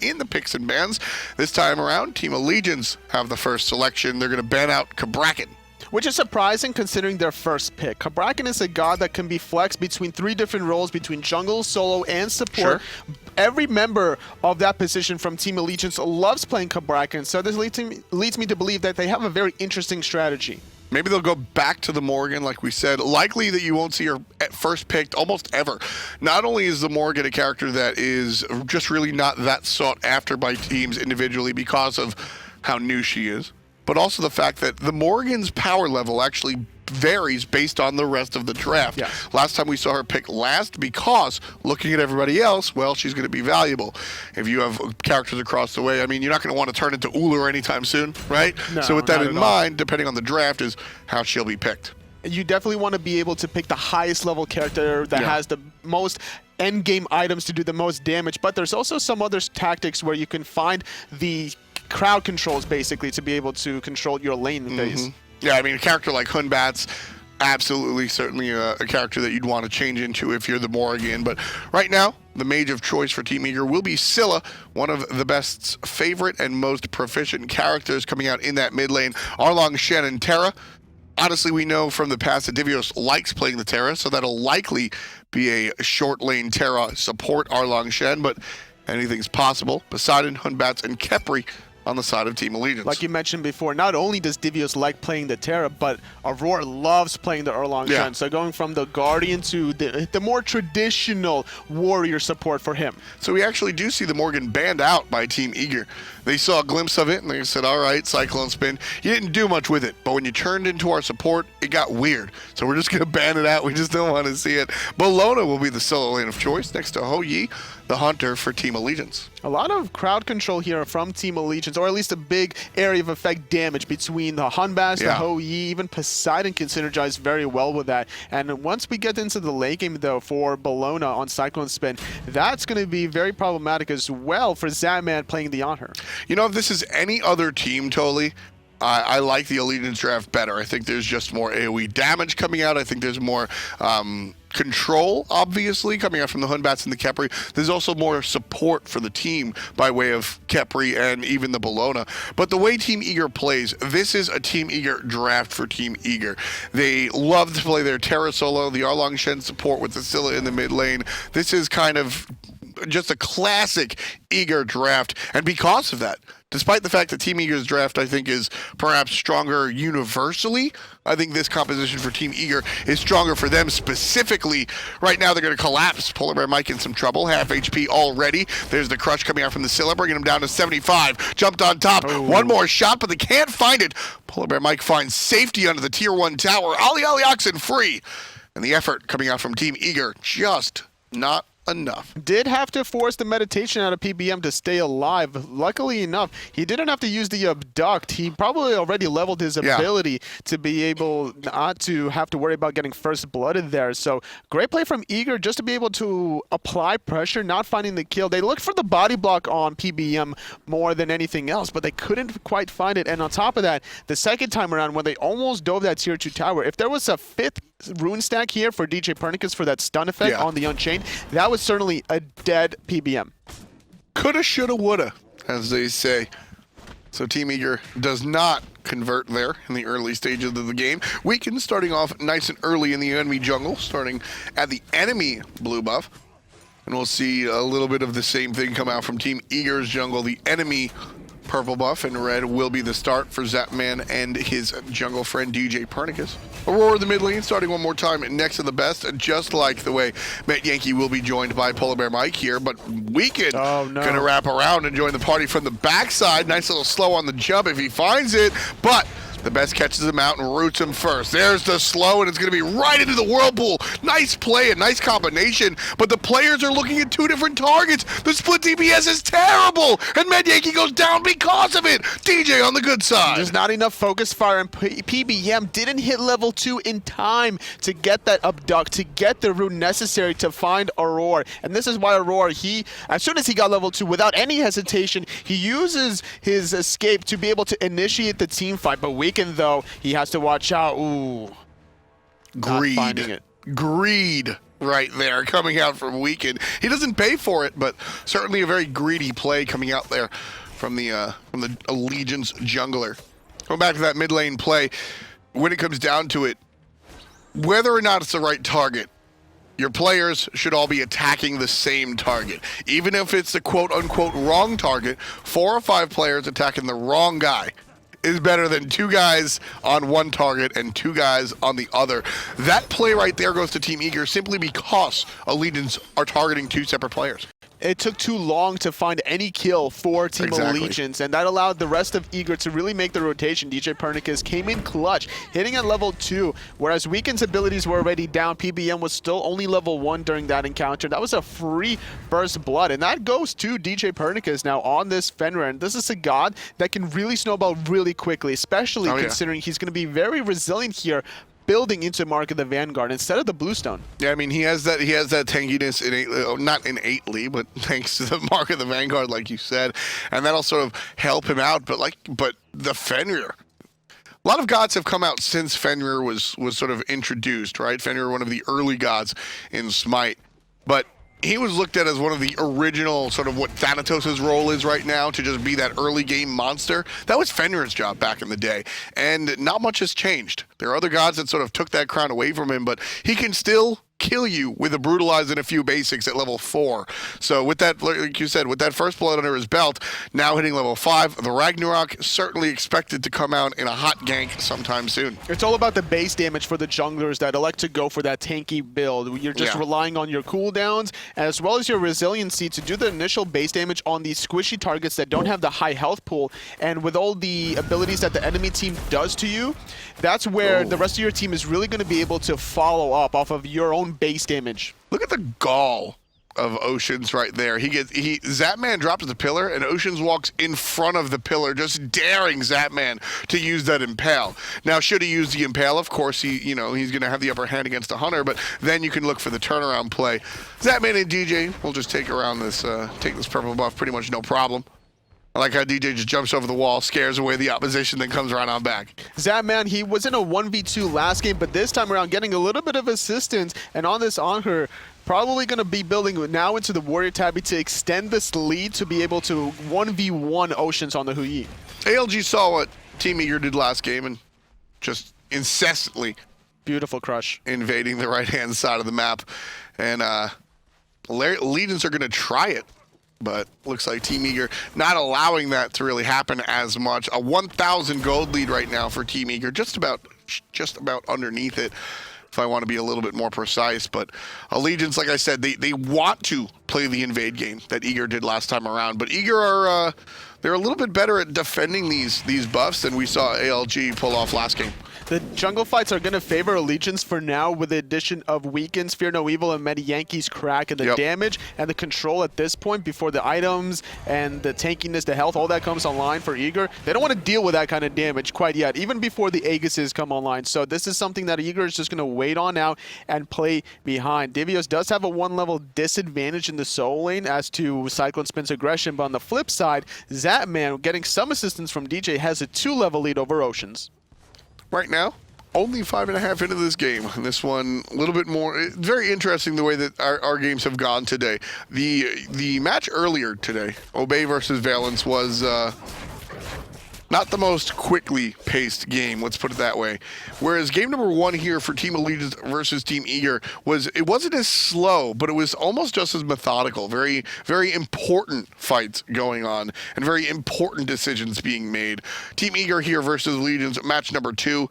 in the picks and bans. This time around, Team Allegiance have the first selection. They're going to ban out Cabrakan. Which is surprising considering their first pick. Cabrakan is a god that can be flexed between 3 different roles, between jungle, solo, and support. Sure. Every member of that position from Team Allegiance loves playing Cabrakan, so this leads me to believe that they have a very interesting strategy. Maybe they'll go back to the Morgan, like we said. Likely that you won't see her first picked almost ever. Not only is the Morgan a character that is just really not that sought after by teams individually because of how new she is, but also the fact that the Morgan's power level actually varies based on the rest of the draft. Yeah. Last time we saw her pick last because looking at everybody else, well, she's going to be valuable. If you have characters across the way, I mean, you're not going to want to turn into Ullr anytime soon, right? No, so with that not in at all. mind, depending on the draft, is how she'll be picked. You definitely want to be able to pick the highest level character that has the most end game items to do the most damage, but there's also some other tactics where you can find the crowd controls basically to be able to control your lane phase. Yeah, I mean, a character like Hunbat's absolutely, certainly a character that you'd want to change into if you're the Morgan. But right now, the mage of choice for Team Eager will be Scylla, one of the best's favorite and most proficient characters coming out in that mid lane. Arlong, Shen, and Terra. Honestly, we know from the past that Divios likes playing the Terra, so that'll likely be a short lane Terra support Arlong Shen, but anything's possible. Poseidon, Hunbats, and Khepri on the side of Team Allegiance. Like you mentioned before, not only does Divios like playing the Terra, but Aurora loves playing the Arlong Shen. So going from the Guardian to the more traditional warrior support for him. So we actually do see the Morgan banned out by Team Eager. They saw a glimpse of it and they said, all right, Cyclone Spin. You didn't do much with it, but when you turned into our support, it got weird. So we're just going to ban it out. We just don't want to see it. Bologna will be the solo lane of choice next to Ho Yi, the Hunter for Team Allegiance. A lot of crowd control here from Team Allegiance, or at least a big area of effect damage between the Hunbats, the Ho Yi, even Poseidon can synergize very well with that. And once we get into the late game, though, for Bologna on Cyclone Spin, that's going to be very problematic as well for Zatman playing the on her. You know, if this is any other team, Totally, I like the Allegiance draft better. I think there's just more AoE damage coming out. I think there's more control, obviously, coming out from the Hunbats and the Khepri. There's also more support for the team by way of Khepri and even the Bologna. But the way Team Eager plays, this is a Team Eager draft for Team Eager. They love to play their Terra solo, the Arlong Shen support with the Scylla in the mid lane. This is kind of just a classic Eager draft. And because of that, despite the fact that Team Eager's draft, I think, is perhaps stronger universally, I think this composition for Team Eager is stronger for them specifically. Right now, they're going to collapse. Polar Bear Mike in some trouble. Half HP already. There's the crush coming out from the Scylla, bringing him down to 75. Jumped on top. One more shot, but they can't find it. Polar Bear Mike finds safety under the Tier 1 tower. Ali Oxen free. And the effort coming out from Team Eager just not enough. Did have to force the meditation out of PBM to stay alive. Luckily enough, he didn't have to use the abduct. He probably already leveled his ability to be able not to have to worry about getting first blooded there. So great play from Eager just to be able to apply pressure, not finding the kill. They looked for the body block on PBM more than anything else, but they couldn't quite find it. And on top of that, the second time around when they almost dove that tier 2 tower, if there was a 5th rune stack here for DJ Pernicus for that stun effect on the Unchained, that was certainly a dead PBM. Coulda, shoulda, woulda, as they say. So Team Eager does not convert there in the early stages of the game. Weaken starting off nice and early in the enemy jungle, starting at the enemy blue buff. And we'll see a little bit of the same thing come out from Team Eager's jungle. The enemy purple buff and red will be the start for Zapman and his jungle friend DJ Pernicus. Aurora in the mid lane starting one more time next to the best, just like the way Matt Yankee will be joined by Polar Bear Mike here, but Weekend gonna wrap around and join the party from the backside. Nice little slow on the jump if he finds it, but the best catches him out and roots him first. There's the slow, and it's going to be right into the whirlpool. Nice play, a nice combination, but the players are looking at 2 different targets. The split DPS is terrible, and Med Yankee goes down because of it. DJ on the good side. There's not enough focus fire, and PBM didn't hit level 2 in time to get that abduct, to get the rune necessary to find Aurora. And this is why Aurora, as soon as he got level 2, without any hesitation, he uses his escape to be able to initiate the team fight. But Weekend, though, he has to watch out. Ooh. Greed. Not finding it. Greed right there coming out from Weekend. He doesn't pay for it, but certainly a very greedy play coming out there from the Allegiance jungler. Going back to that mid lane play, when it comes down to it, whether or not it's the right target, your players should all be attacking the same target. Even if it's the quote-unquote wrong target, 4 or 5 players attacking the wrong guy is better than 2 guys on one target and 2 guys on the other. That play right there goes to Team Eager simply because Allegiance are targeting 2 separate players. It took too long to find any kill for Team Allegiance, and that allowed the rest of Eager to really make the rotation. DJ Pernicus came in clutch, hitting at level 2, whereas Weekend's abilities were already down. PBM was still only level 1 during that encounter. That was a free burst blood, and that goes to DJ Pernicus now on this Fenrir. And this is a god that can really snowball really quickly, especially considering he's going to be very resilient here, building into Mark of the Vanguard instead of the Bluestone. Yeah, I mean, he has that tankiness in not innately, but thanks to the Mark of the Vanguard, like you said, and that'll sort of help him out. But the Fenrir, a lot of gods have come out since Fenrir was sort of introduced, right? Fenrir, one of the early gods in Smite, but he was looked at as one of the original, sort of what Thanatos' role is right now, to just be that early game monster. That was Fenrir's job back in the day, and not much has changed. There are other gods that sort of took that crown away from him, but he can still kill you with a brutalize and a few basics at level 4. So with that, like you said, with that first blood under his belt, now hitting level 5, the Ragnarok certainly expected to come out in a hot gank sometime soon. It's all about the base damage for the junglers that elect to go for that tanky build. You're just relying on your cooldowns as well as your resiliency to do the initial base damage on these squishy targets that don't have the high health pool. And with all the abilities that the enemy team does to you, that's where the rest of your team is really going to be able to follow up off of your own base damage. Look at the gall of Oceans right there. Zapman drops the pillar, and Oceans walks in front of the pillar, just daring Zapman to use that Impale. Now, should he use the Impale, of course, he's going to have the upper hand against the Hunter, but then you can look for the turnaround play. Zapman and DJ will just take this purple buff pretty much no problem. I like how DJ just jumps over the wall, scares away the opposition, then comes right on back. Zapman, he was in a 1v2 last game, but this time around getting a little bit of assistance, and on this Anhur, probably going to be building now into the Warrior Tabby to extend this lead to be able to 1v1 Oceans on the Hui. ALG saw what Team Eager did last game and just incessantly beautiful crush invading the right-hand side of the map, and Legions are going to try it. But looks like Team Eager not allowing that to really happen as much. A 1,000 gold lead right now for Team Eager, just about underneath it, if I want to be a little bit more precise. But Allegiance, like I said, they want to play the invade game that Eager did last time around. But Eager are they're a little bit better at defending these buffs than we saw ALG pull off last game. The jungle fights are going to favor Allegiance for now with the addition of Weekends, Fear No Evil, and Medi Yankees Crack, and the damage and the control at this point before the items and the tankiness, the health, all that comes online for Eager. They don't want to deal with that kind of damage quite yet, even before the Aegises come online. So this is something that Eager is just going to wait on now and play behind. Divios does have a 1-level disadvantage in the soul lane as to Cyclone Spin's aggression, but on the flip side, Zapman, getting some assistance from DJ, has a 2-level lead over Oceans. Right now, only 5.5 into this game. And this one, a little bit more. It's very interesting the way that our games have gone today. The match earlier today, Obey versus Valence, was not the most quickly paced game, let's put it that way. Whereas game number 1 here for Team Allegiance versus Team Eager wasn't as slow, but it was almost just as methodical. Very, very important fights going on and very important decisions being made. Team Eager here versus Allegiance, match number 2.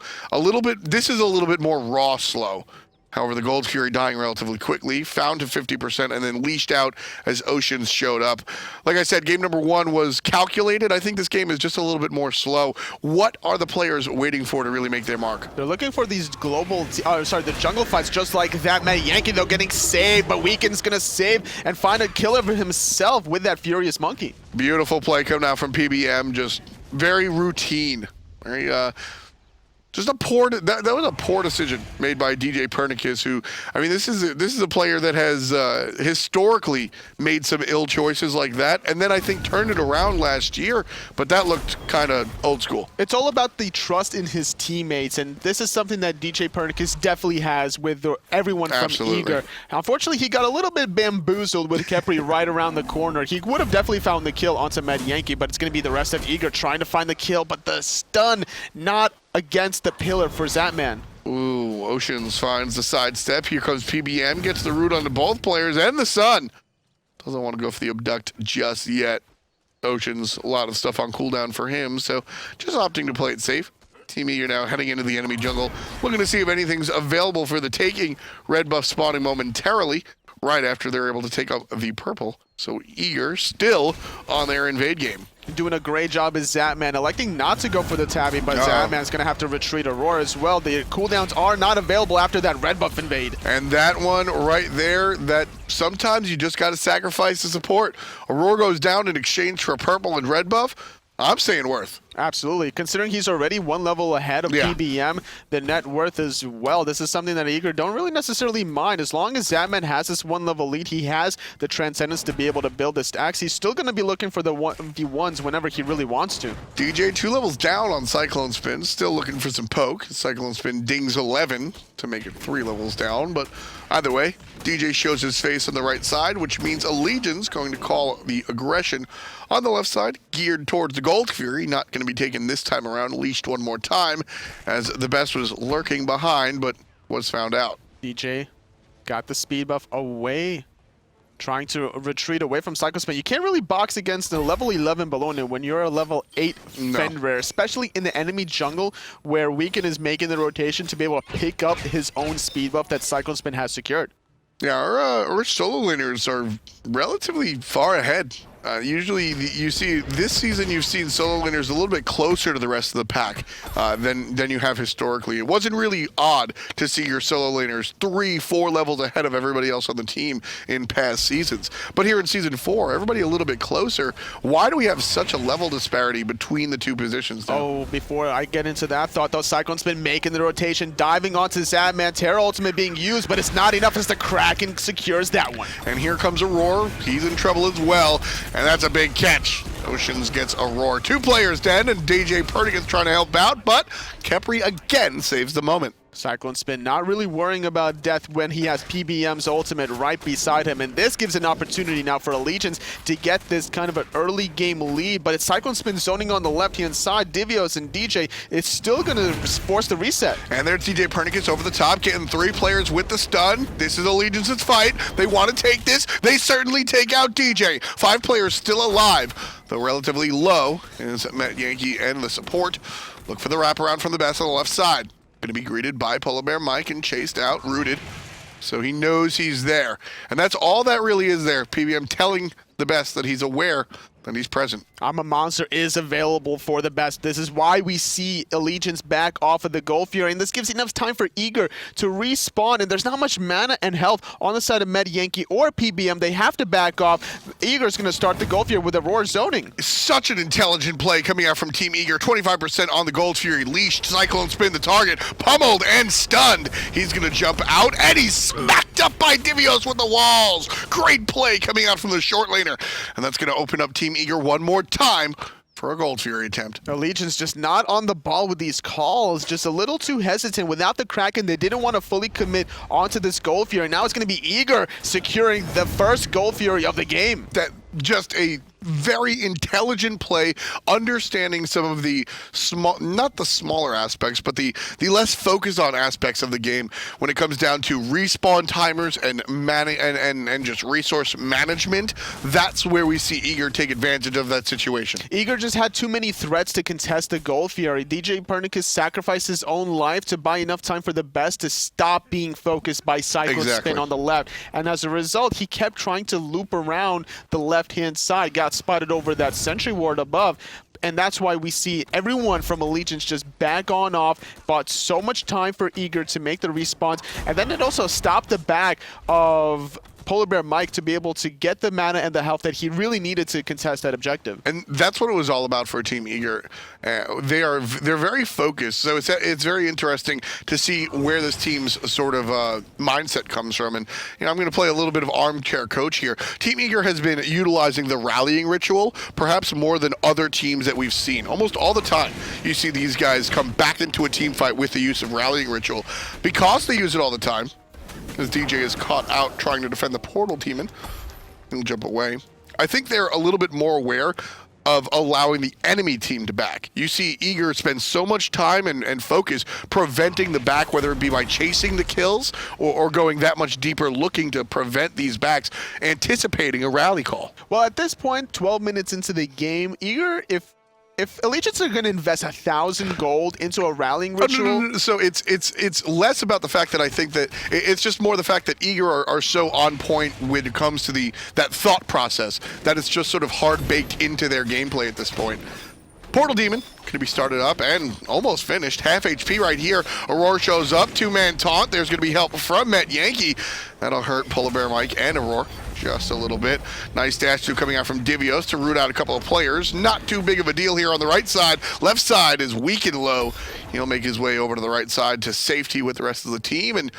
This is a little bit more raw slow. However, the Gold Fury dying relatively quickly, found to 50%, and then leashed out as Oceans showed up. Like I said, game number 1 was calculated. I think this game is just a little bit more slow. What are the players waiting for to really make their mark? They're looking for these the jungle fights just like that. Medi Yankee, though, getting saved, but Weekend's going to save and find a killer for himself with that Furious Monkey. Beautiful play coming out from PBM, just very routine. Very, just a poor that was a poor decision made by DJ Pernicus, who, I mean, this is a player that has historically made some ill choices like that, and then I think turned it around last year, but that looked kind of old school. It's all about the trust in his teammates, and this is something that DJ Pernicus definitely has with everyone from Eager. Unfortunately, he got a little bit bamboozled with Khepri right around the corner. He would have definitely found the kill onto Mad Yankee, but it's going to be the rest of Eager trying to find the kill, but the stun not against the pillar for Zapman. Ooh, Oceans finds the sidestep. Here comes PBM, gets the root onto both players and the Sun. Doesn't want to go for the abduct just yet. Oceans, a lot of stuff on cooldown for him, so just opting to play it safe. Team Eager now heading into the enemy jungle, looking to see if anything's available for the taking. Red buff spawning momentarily right after they're able to take up the purple. So Eager still on their invade game. Doing a great job as Zapman, electing not to go for the Tabby, but Zapman's going to have to retreat Aurora as well. The cooldowns are not available after that red buff invade. And that one right there, that sometimes you just got to sacrifice the support. Aurora goes down in exchange for a purple and red buff. I'm saying worth. Absolutely. Considering he's already one level ahead of PBM, the net worth as well. This is something that Eager don't really necessarily mind. As long as Zapman has this one level lead, he has the Transcendence to be able to build the stacks. He's still going to be looking for the V1s whenever he really wants to. DJ 2 levels down on Cyclone Spin, still looking for some poke. Cyclone Spin dings 11 to make it 3 levels down, but either way, DJ shows his face on the right side, which means Allegiance going to call the aggression on the left side, geared towards the Gold Fury, not going to be taken this time around, leashed one more time, as the best was lurking behind, but was found out. DJ got the speed buff away, trying to retreat away from Cyclone Spin. You can't really box against the level 11 Bologna when you're a level 8 Fenrir, especially in the enemy jungle where Weekend is making the rotation to be able to pick up his own speed buff that Cyclone Spin has secured. Yeah, our solo laners are relatively far ahead. Usually, you see this season, you've seen solo laners a little bit closer to the rest of the pack than you have historically. It wasn't really odd to see your solo laners 3-4 levels ahead of everybody else on the team in past seasons. But here in Season 4, everybody a little bit closer. Why do we have such a level disparity between the two positions now? Oh, before I get into that thought, though, Cyclone's been making the rotation, diving onto Zapman, Terra Ultimate being used, but it's not enough as the Kraken secures that one. And here comes Aurora. He's in trouble as well. And that's a big catch. Oceans gets Aurora. 2 players dead, and DJ Pernicus trying to help out, but Khepri again saves the moment. Cyclone Spin not really worrying about death when he has PBM's ultimate right beside him, and this gives an opportunity now for Allegiance to get this kind of an early game lead, but it's Cyclone Spin zoning on the left-hand side. Divios and DJ is still going to force the reset. And there's DJ Pernicus over the top, getting 3 players with the stun. This is Allegiance's fight. They want to take this. They certainly take out DJ. 5 players still alive, though relatively low, is Mad Yankee and the support. Look for the wraparound from the best on the left side. Going to be greeted by Polar Bear Mike and chased out, rooted. So he knows he's there. And that's all that really is there. PBM telling the best that he's aware that he's present. I'm a Monster is available for the best. This is why we see Allegiance back off of the Gold Fury, and this gives enough time for Eager to respawn, and there's not much mana and health on the side of Mad Yankee or PBM. They have to back off. Eager's going to start the Gold Fury with Aurora zoning. Such an intelligent play coming out from Team Eager. 25% on the Gold Fury. Leashed, Cyclone Spin the target, pummeled and stunned. He's going to jump out, and he's smacked up by Divios with the walls. Great play coming out from the short laner, and that's going to open up Team Eager one more time for a Gold Fury attempt. Allegiance just not on the ball with these calls, just a little too hesitant. Without the Kraken, they didn't want to fully commit onto this Gold Fury. Now it's going to be Eager securing the first Gold Fury of the game. That just a very intelligent play, understanding some of the small, not the smaller aspects, but the less focused on aspects of the game when it comes down to respawn timers and just resource management. That's where we see Eager take advantage of that situation. Eager just had too many threats to contest the Gold Fury. DJ Pernicus sacrificed his own life to buy enough time for the best to stop being focused by Cyclone Spin on the left. And as a result, he kept trying to loop around the left-hand side, got spotted over that sentry ward above, and that's why we see everyone from Allegiance just back on off, bought so much time for Eager to make the respawns, and then it also stopped the back of Polar Bear Mike to be able to get the mana and the health that he really needed to contest that objective. And that's what it was all about for Team Eager. They're very focused, so it's very interesting to see where this team's sort of mindset comes from. And I'm going to play a little bit of armchair coach here. Team Eager has been utilizing the rallying ritual perhaps more than other teams that we've seen. Almost all the time you see these guys come back into a team fight with the use of rallying ritual. Because they use it all the time, as DJ is caught out trying to defend the portal demon, he'll jump away. I think they're a little bit more aware of allowing the enemy team to back. You see Eager spend so much time and focus preventing the back, whether it be by chasing the kills or going that much deeper looking to prevent these backs, anticipating a rally call. Well, at this point, 12 minutes into the game, Eager, if Allegiance are going to invest 1,000 gold into a rallying ritual... No. So it's less about the fact that I think that it's just more the fact that Eager are so on point when it comes to that thought process that it's just sort of hard baked into their gameplay at this point. Portal Demon going to be started up and almost finished. Half HP right here. Aurora shows up. Two-man taunt. There's going to be help from Met Yankee. That'll hurt Polar Bear Mike and Aurora just a little bit. Nice dash through coming out from Divios to root out a couple of players. Not too big of a deal here on the right side. Left side is weak and low. He'll make his way over to the right side to safety with the rest of the team, and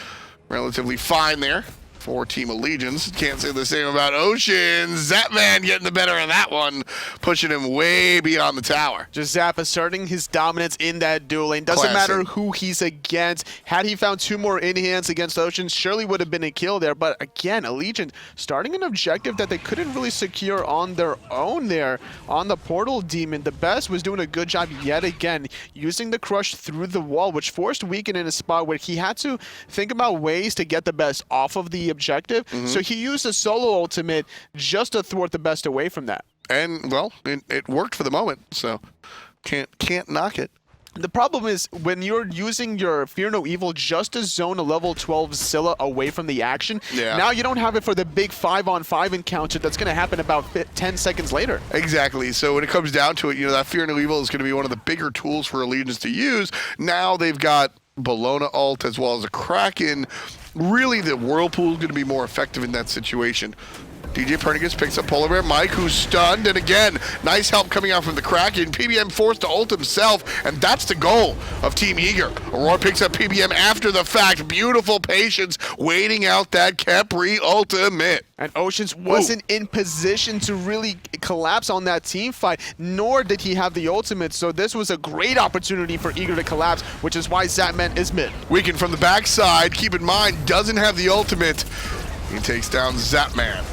relatively fine there for Team Allegiance. Can't say the same about Ocean. Zapman getting the better of that one, pushing him way beyond the tower. Just Zap asserting his dominance in that duel lane. Doesn't matter who he's against. Had he found 2 more in-hands against Ocean, surely would have been a kill there. But again, Allegiance starting an objective that they couldn't really secure on their own there on the Portal Demon. The Best was doing a good job yet again, using the crush through the wall, which forced Weekend in a spot where he had to think about ways to get the Best off of the objective. So he used a solo ultimate just to thwart the Best away from that. And well, it worked for the moment, so can't knock it. The problem is when you're using your Fear No Evil just to zone a level 12 Scylla away from the action, now you don't have it for the big 5-on-5 encounter that's going to happen about 10 seconds later. Exactly. So when it comes down to it, that Fear No Evil is going to be one of the bigger tools for Allegiance to use. Now they've got Bologna ult as well as a Kraken. Really, the Whirlpool is going to be more effective in that situation. DJ Pernicus picks up Polar Bear Mike, who's stunned, and again, nice help coming out from the Kraken. PBM forced to ult himself, and that's the goal of Team Eager. Aurora picks up PBM after the fact. Beautiful patience, waiting out that Capri ultimate. And Oceans wasn't in position to really collapse on that team fight, nor did he have the ultimate, so this was a great opportunity for Eager to collapse, which is why Zapman is mid. Weekend from the backside, keep in mind, doesn't have the ultimate. He takes down Zapman.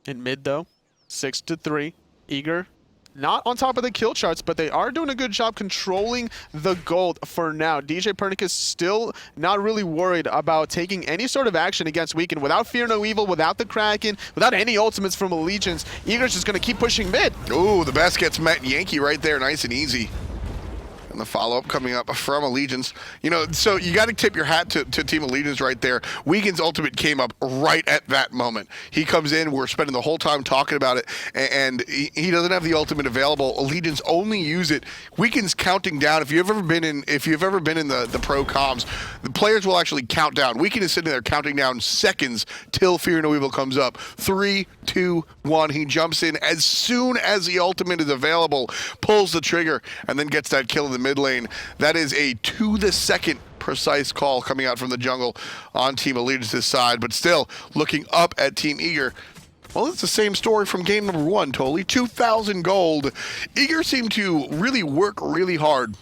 In mid though, 6-3, Eager not on top of the kill charts, but they are doing a good job controlling the gold for now. DJ Pernicus still not really worried about taking any sort of action against Weekend. Without Fear No Evil, without the Kraken, without any ultimates from Allegiance, Eager's just going to keep pushing mid. Ooh, the Best gets Met Yankee right there, nice and easy. And the follow-up coming up from Allegiance. So you got to tip your hat to Team Allegiance right there. Weekend's ultimate came up right at that moment. He comes in, we're spending the whole time talking about it, and he doesn't have the ultimate available. Allegiance only use it. Weekend's counting down. If you've ever been in the pro comms, the players will actually count down. Weekend is sitting there counting down seconds till Fear No Evil comes up. 3, 2, 1. He jumps in as soon as the ultimate is available, pulls the trigger, and then gets that kill in the mid lane. That is a to the second precise call coming out from the jungle on Team Allegiance's side, but still looking up at Team Eager. Well, it's the same story from game number 1, Tolly. 2,000 gold. Eager seemed to really work really hard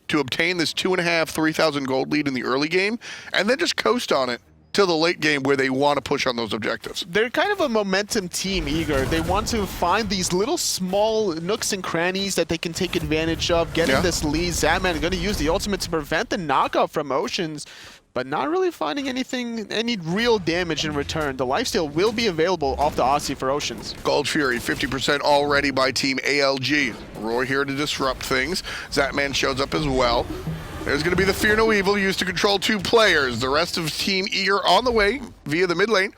to obtain this 2,500, 3,000 gold lead in the early game, and then just coast on it till the late game where they want to push on those objectives. They're kind of a momentum team, Eager. They want to find these little small nooks and crannies that they can take advantage of, getting this lead. Zapman going to use the ultimate to prevent the knockout from Oceans, but not really finding any real damage in return. The lifesteal will be available off the Aussie for Oceans. Gold Fury, 50% already by Team ALG. Roy here to disrupt things. Zapman shows up as well. There's going to be the Fear No Evil used to control 2 players. The rest of Team Eager on the way via the mid lane.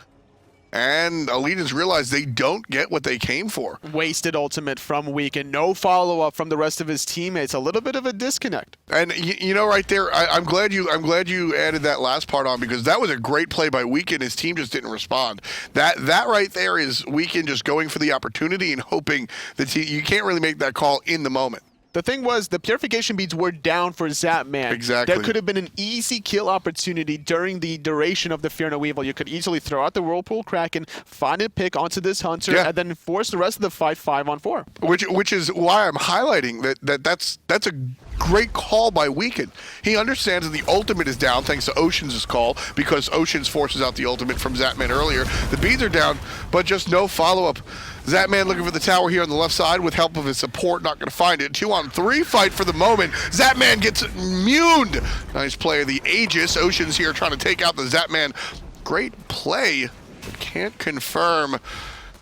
And Allegiance realized they don't get what they came for. Wasted ultimate from Weekend. No follow-up from the rest of his teammates. A little bit of a disconnect. And you know, right there, I'm glad you added that last part on, because that was a great play by Weekend. His team just didn't respond. That right there is Weekend just going for the opportunity and hoping that you can't really make that call in the moment. The thing was, the purification beads were down for Zapman. Exactly. There could have been an easy kill opportunity during the duration of the Fear No Evil. You could easily throw out the Whirlpool Kraken, find a pick onto this Hunter, and then force the rest of the fight 5-on-4. Which is why I'm highlighting that's a great call by Weekend. He understands that the ultimate is down thanks to Ocean's call, because Ocean's forces out the ultimate from Zapman earlier. The beads are down, but just no follow-up. Zapman looking for the tower here on the left side with help of his support, not going to find it. 2-on-3 fight for the moment. Zapman gets immuned. Nice play of the Aegis. Ocean's here trying to take out the Zapman. Great play, but can't confirm.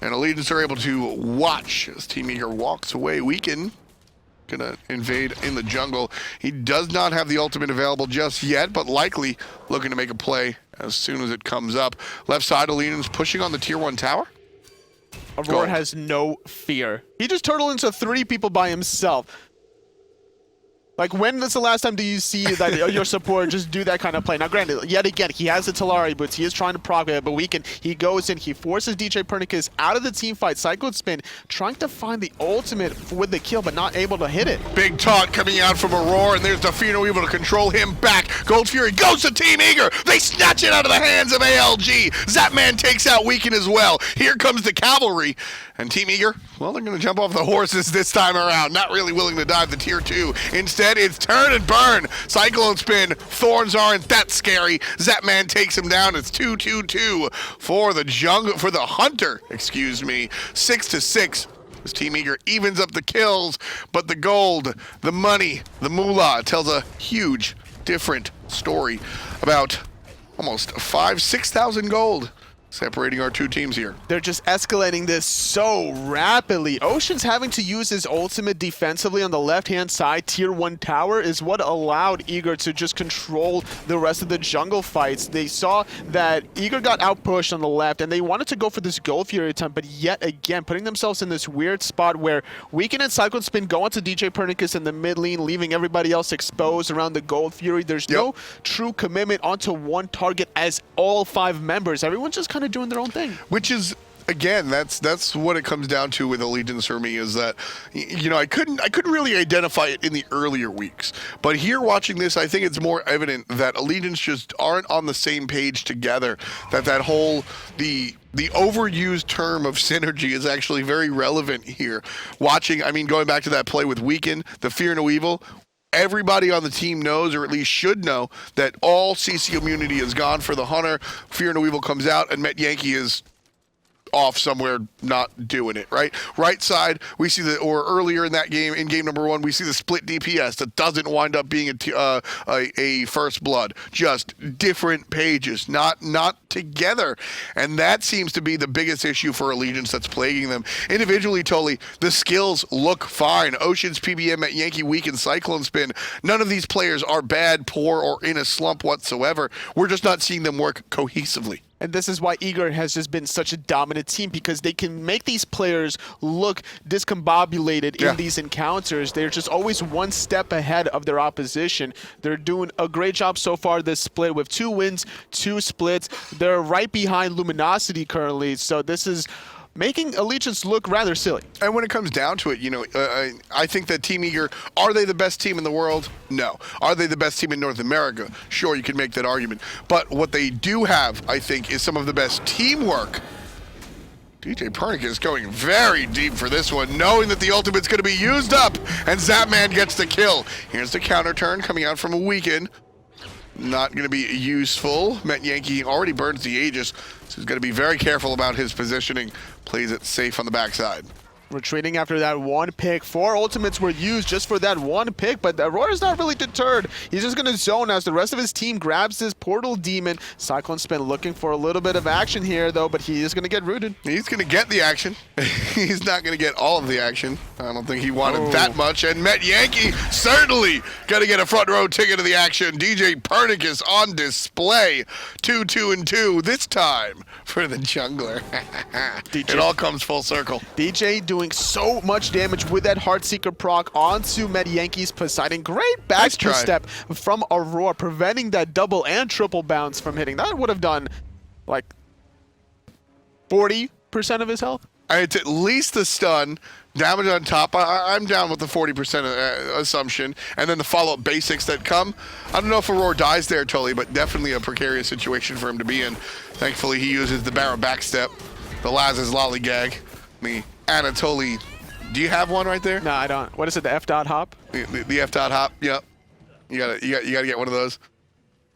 And Allegiance are able to watch as Team Eager walks away. Weekend gonna invade in the jungle. He does not have the ultimate available just yet, but likely looking to make a play as soon as it comes up. Left side, Allegiance pushing on the tier 1 tower. Aurora has no fear. He just turtled into 3 people by himself. Like, when is the last time do you see that your support just do that kind of play? Now, granted, yet again, he has the Talari boots. He is trying to proc it, but Weekend, he goes in, he forces DJ Pernicus out of the team fight. Cyclone Spin, trying to find the ultimate with the kill, but not able to hit it. Big taunt coming out from Aurora, and there's the Fear No Evil to control him back. Gold Fury goes to Team Eager. They snatch it out of the hands of ALG. Zapman takes out Weekend as well. Here comes the cavalry. And Team Eager, well, they're going to jump off the horses this time around. Not really willing to dive the tier 2. Instead, it's turn and burn. Cyclone Spin. Thorns aren't that scary. Zapman takes him down. It's 2-2-2 for the jungle, for the Hunter, excuse me. 6-6. As Team Eager evens up the kills, but the gold, the money, the moolah tells a huge, different story about almost 6,000 gold separating our 2 teams here. They're just escalating this so rapidly. Ocean's having to use his ultimate defensively on the left-hand side. Tier 1 tower is what allowed Eager to just control the rest of the jungle fights. They saw that Eager got outpushed on the left, and they wanted to go for this Gold Fury attempt, but yet again, putting themselves in this weird spot where Weekend and Cyclone Spin go onto DJ Pernicus in the mid lane, leaving everybody else exposed around the Gold Fury. There's no true commitment onto one target as all 5 members. Everyone's just kind of doing their own thing. Which is, again, that's what it comes down to with Allegiance for me, is that, you know, I couldn't really identify it in the earlier weeks, but here watching this, I think it's more evident that Allegiance just aren't on the same page together. That whole the overused term of synergy is actually very relevant here. Watching, I mean, going back to that play with Weekend, the Fear No Evil. Everybody on the team knows, or at least should know, that all CC immunity is gone for the Hunter. Fear No Evil comes out, and Met Yankee is off somewhere not doing it, right? Right side, we see or earlier in that game, in game number 1, we see the split DPS that doesn't wind up being a first blood. Just different pages, not together. And that seems to be the biggest issue for Allegiance that's plaguing them. Individually, totally, the skills look fine. Ocean's, PBM, at Yankee Week, and Cyclone Spin. None of these players are bad, poor, or in a slump whatsoever. We're just not seeing them work cohesively. And this is why Eager has just been such a dominant team, because they can make these players look discombobulated in these encounters. They're just always one step ahead of their opposition. They're doing a great job so far this split with 2 wins, 2 splits. They're right behind Luminosity currently, so this is making Allegiance look rather silly. And when it comes down to it, you know, I think that Team Eager, are they the best team in the world? No. Are they the best team in North America? Sure, you can make that argument. But what they do have, I think, is some of the best teamwork. DJ Pernicus going very deep for this one, knowing that the ultimate's going to be used up, and Zapman gets the kill. Here's the counter turn coming out from a Weekend. Not going to be useful. Met Yankee already burns the Aegis, so he's going to be very careful about his positioning. Plays it safe on the backside. Retreating after that one pick. 4 ultimates were used just for that one pick, but Aurora's not really deterred. He's just going to zone as the rest of his team grabs this Portal Demon. Cyclone's been looking for a little bit of action here, though, but he is going to get rooted. He's going to get the action. He's not going to get all of the action. I don't think he wanted that much. And Met Yankee certainly going to get a front row ticket to the action. DJ Pernicus on display. 2-2-2 this time for the jungler. It all comes full circle. DJ doing so much damage with that Heartseeker proc onto Met Yankee's Poseidon. Great back step from Aurora, preventing that double and triple bounce from hitting. That would have done like 40% of his health. It's at least the stun, damage on top. I'm down with the 40% assumption, and then the follow-up basics that come. I don't know if Aurora dies there totally, but definitely a precarious situation for him to be in. Thankfully, he uses the Barra backstep, the Laz's lollygag, the Anatoly. Do you have one right there? No, I don't. What is it? The F dot hop? The F dot hop. Yep. You gotta get one of those.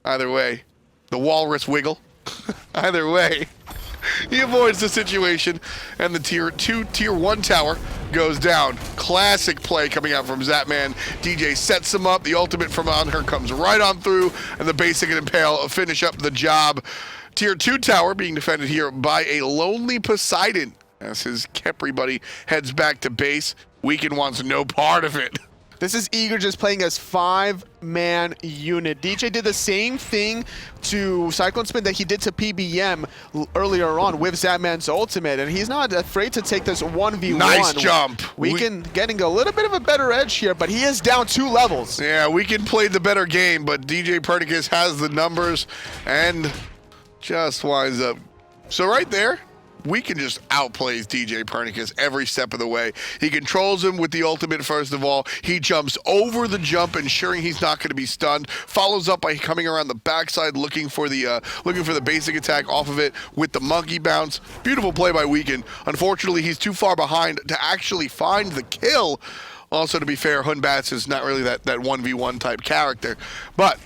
Either way, the walrus wiggle. Either way, he avoids the situation, and the tier 1 tower goes down. Classic play coming out from Zapman. DJ sets him up. The ultimate from on her comes right on through, and the basic and impale finish up the job. Tier 2 tower being defended here by a lonely Poseidon as his Kepri buddy heads back to base. Weekend wants no part of it. This is Eager just playing as 5-man unit. DJ did the same thing to Cyclone Spin that he did to PBM earlier on with Zapman's ultimate, and he's not afraid to take this 1v1. Nice jump. Weekend getting a little bit of a better edge here, but he is down 2 levels. Yeah, Weekend played the better game, but DJ Pernicus has the numbers and just winds up. So right there, Weekend just outplays DJ Pernicus every step of the way. He controls him with the ultimate first of all. He jumps over the jump, ensuring he's not going to be stunned. Follows up by coming around the backside, looking for the basic attack off of it with the monkey bounce. Beautiful play by Weekend. Unfortunately, he's too far behind to actually find the kill. Also, to be fair, Hunbats is not really that 1v1 type character, but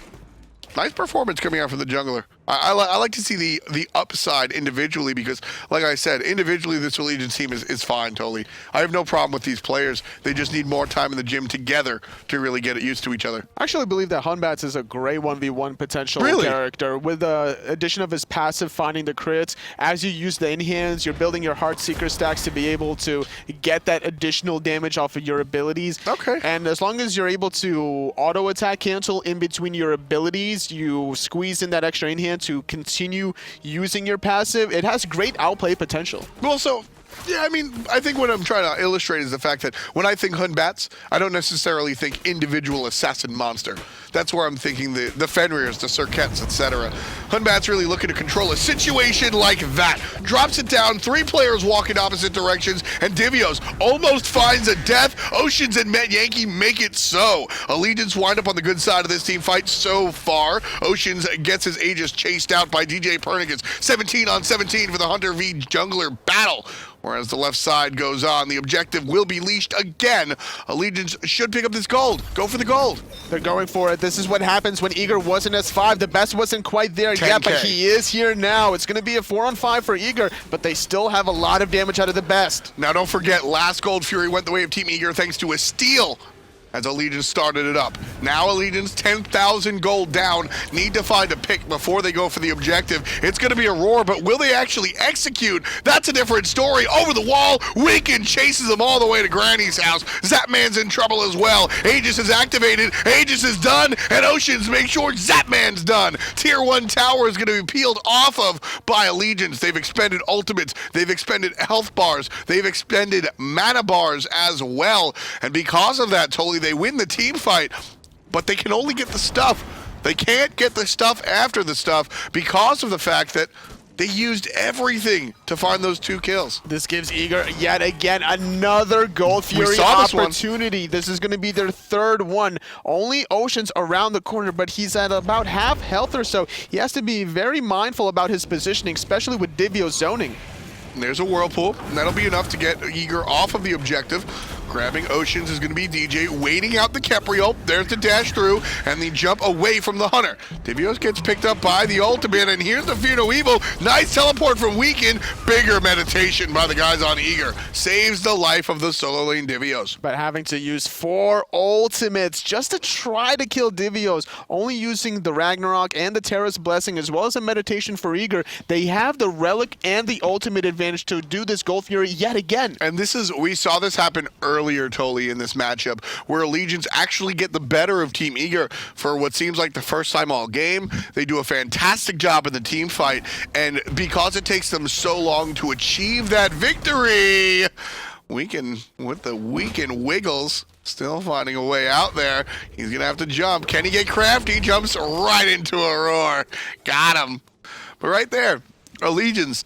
nice performance coming out from the jungler. I like to see the upside individually because, like I said, individually this Allegiance team is fine totally. I have no problem with these players. They just need more time in the gym together to really get used to each other. I actually believe that Hunbats is a great 1v1 potential character. With the addition of his passive finding the crits, as you use the enhance, you're building your Heartseeker stacks to be able to get that additional damage off of your abilities. Okay. And as long as you're able to auto attack cancel in between your abilities, you squeeze in that extra enhance to continue using your passive. It has great outplay potential. Well, so yeah, I mean, I think what I'm trying to illustrate is the fact that when I think Hunbats, I don't necessarily think individual assassin monster. That's where I'm thinking the Fenrirs, the Circuits, etc. Hunbats really looking to control a situation like that. Drops it down, 3 players walk in opposite directions, and Divios almost finds a death. Oceans and Met Yankee make it so. Allegiance wind up on the good side of this team fight so far. Oceans gets his Aegis chased out by DJ Pernicus. 17 on 17 for the Hunter v Jungler battle. Whereas the left side goes on, the objective will be leashed again. Allegiance should pick up this gold. Go for the gold. They're going for it. This is what happens when Eager wasn't S5. The best wasn't quite there 10K. yet, but he is here now. It's going to be a 4-on-5 for Eager, but they still have a lot of damage out of the best. Now don't forget, last Gold Fury went the way of Team Eager thanks to a steal as Allegiance started it up. Now Allegiance 10,000 gold down, need to find a pick before they go for the objective. It's gonna be a roar, but will they actually execute? That's a different story. Over the wall, Weekend chases them all the way to Granny's house. Zapman's in trouble as well. Aegis is activated, Aegis is done, and Oceans make sure Zapman's done. Tier 1 tower is gonna be peeled off of by Allegiance. They've expended ultimates, they've expended health bars, they've expended mana bars as well, and because of that, totally they win the team fight, but they can only get the stuff. They can't get the stuff after the stuff because of the fact that they used everything to find those 2 kills. This gives Eager yet again another Gold Fury opportunity. This is going to be their 3rd one. Only Ocean's around the corner, but he's at about half health or so. He has to be very mindful about his positioning, especially with Divio zoning. And there's a Whirlpool, and that'll be enough to get Eager off of the objective. Grabbing Oceans is going to be DJ, waiting out the Kepriel. There's the dash through, and the jump away from the Hunter. Divios gets picked up by the ultimate, and here's the Fear No Evil. Nice teleport from Weekend. Bigger meditation by the guys on Eager. Saves the life of the solo lane Divios. But having to use 4 ultimates just to try to kill Divios, only using the Ragnarok and the Terra's Blessing, as well as a meditation for Eager, they have the Relic and the ultimate advantage to do this Gold Fury yet again. And we saw this happen earlier, Toli, in this matchup, where Allegiance actually get the better of Team Eager for what seems like the first time all game. They do a fantastic job in the team fight, and because it takes them so long to achieve that victory, Weekend with the Weekend wiggles, still finding a way out there. He's gonna have to jump. Can he get crafty? Jumps right into a roar. Got him. But right there, Allegiance,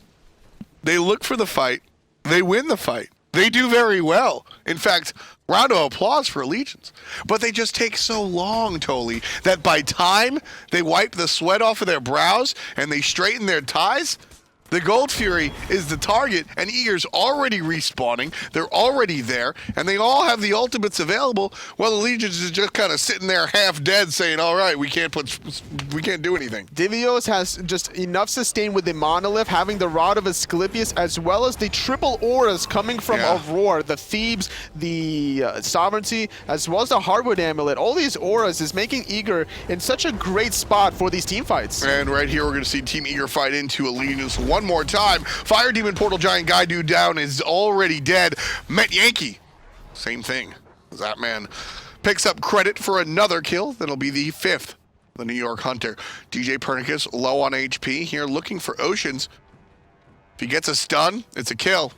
they look for the fight. They win the fight. They do very well. In fact, round of applause for Allegiance. But they just take so long, Toli, that by time they wipe the sweat off of their brows and they straighten their ties, the Gold Fury is the target, and Eager's already respawning. They're already there, and they all have the ultimates available, while Allegiance is just kind of sitting there half dead saying, all right, we can't do anything. Divios has just enough sustain with the Monolith, having the Rod of Asclepius, as well as the triple auras coming from Aurora, the Thebes, the Sovereignty, as well as the Hardwood Amulet. All these auras is making Eager in such a great spot for these team fights. And right here, we're going to see Team Eager fight into Allegiance one more time. Fire Demon Portal Giant Guy Dude down is already dead. Met Yankee, same thing. That man picks up credit for another kill. That'll be the 5th. The New York Hunter. DJ Pernicus low on HP here, looking for Oceans. If he gets a stun, it's a kill.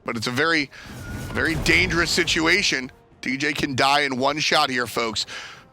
But it's a very dangerous situation. DJ can die in one shot here, folks.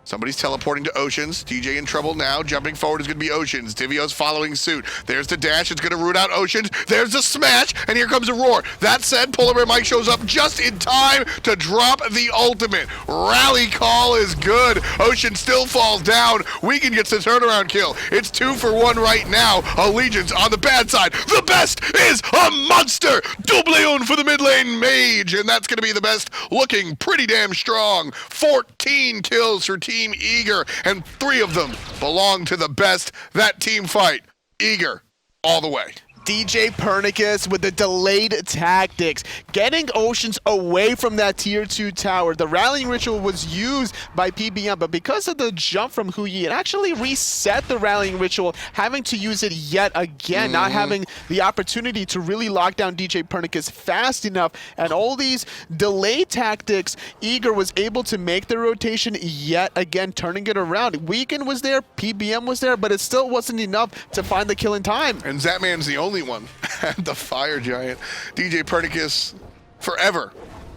Somebody's teleporting to Oceans. DJ in trouble now. Jumping forward is going to be Oceans. Divio's following suit. There's the dash. It's going to root out Oceans. There's the smash, and here comes a roar. That said, Polar Bear Mike shows up just in time to drop the ultimate. Rally call is good. Ocean still falls down. Weekend gets the turnaround kill. It's 2 for 1 right now. Allegiance on the bad side. The best is a monster. Doubleon for the mid lane mage, and that's going to be the best, looking pretty damn strong. 14 kills for Team Eager, and 3 of them belong to the best. That team fight, Eager, all the way. DJ Pernicus with the delayed tactics, getting Oceans away from that tier 2 tower. The rallying ritual was used by PBM, but because of the jump from Huyi, it actually reset the rallying ritual, having to use it yet again, not having the opportunity to really lock down DJ Pernicus fast enough. And all these delayed tactics, Eager was able to make the rotation yet again, turning it around. Weekend was there, PBM was there, but it still wasn't enough to find the kill in time. And Zatman's the only one. The Fire Giant. DJ Pernicus forever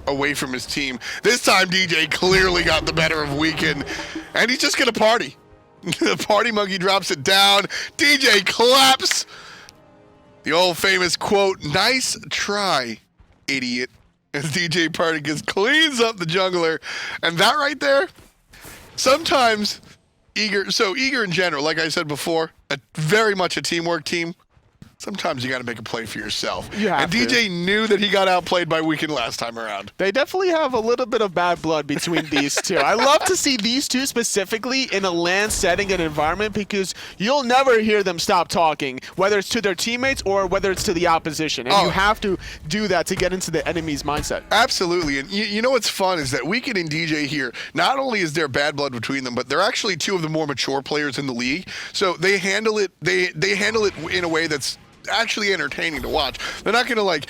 away from his team. This time DJ clearly got the better of Weekend, and he's just gonna party. The party monkey drops it down. DJ claps. The old famous quote, "Nice try, idiot," as DJ Pernicus cleans up the jungler. And that right there, sometimes Eager in general, like I said before, very much a teamwork team. Sometimes you got to make a play for yourself. And DJ knew that he got outplayed by Weekend last time around. They definitely have a little bit of bad blood between these two. I love to see these two specifically in a LAN setting and environment, because you'll never hear them stop talking, whether it's to their teammates or whether it's to the opposition. And you have to do that to get into the enemy's mindset. Absolutely. And you know what's fun is that Weekend and DJ here, not only is there bad blood between them, but they're actually 2 of the more mature players in the league. So they handle it they handle it in a way that's actually entertaining to watch. They're not gonna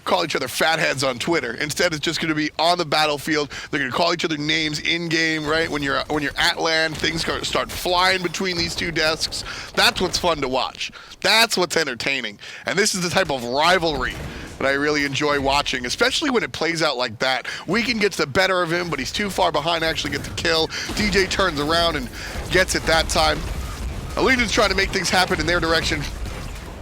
call each other fatheads on Twitter. Instead, it's just gonna be on the battlefield. They're gonna call each other names in game, right? When you're at LAN, things start flying between these 2 desks. That's what's fun to watch. That's what's entertaining. And this is the type of rivalry that I really enjoy watching, especially when it plays out like that. Weekend gets the better of him, but he's too far behind to actually get the kill. DJ turns around and gets it that time. Allegiance trying to make things happen in their direction.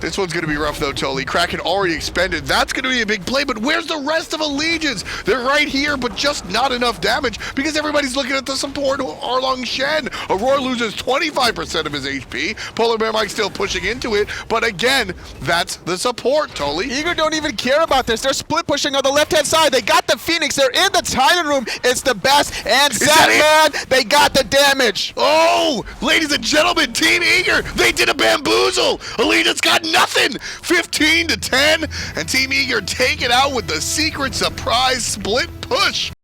This one's going to be rough, though, Toli. Kraken already expended. That's going to be a big play, but where's the rest of Allegiance? They're right here, but just not enough damage because everybody's looking at the support Arlong Shen. Aurora loses 25% of his HP. Polar Bear Mike still pushing into it, but again, that's the support, Toli. Eager don't even care about this. They're split pushing on the left-hand side. They got the Phoenix. They're in the Titan room. It's the best. And Satman, they got the damage. Oh, ladies and gentlemen, Team Eager, they did a bamboozle. Allegiance got nothing. 15-10, and Team Eager take it out with the secret surprise split push.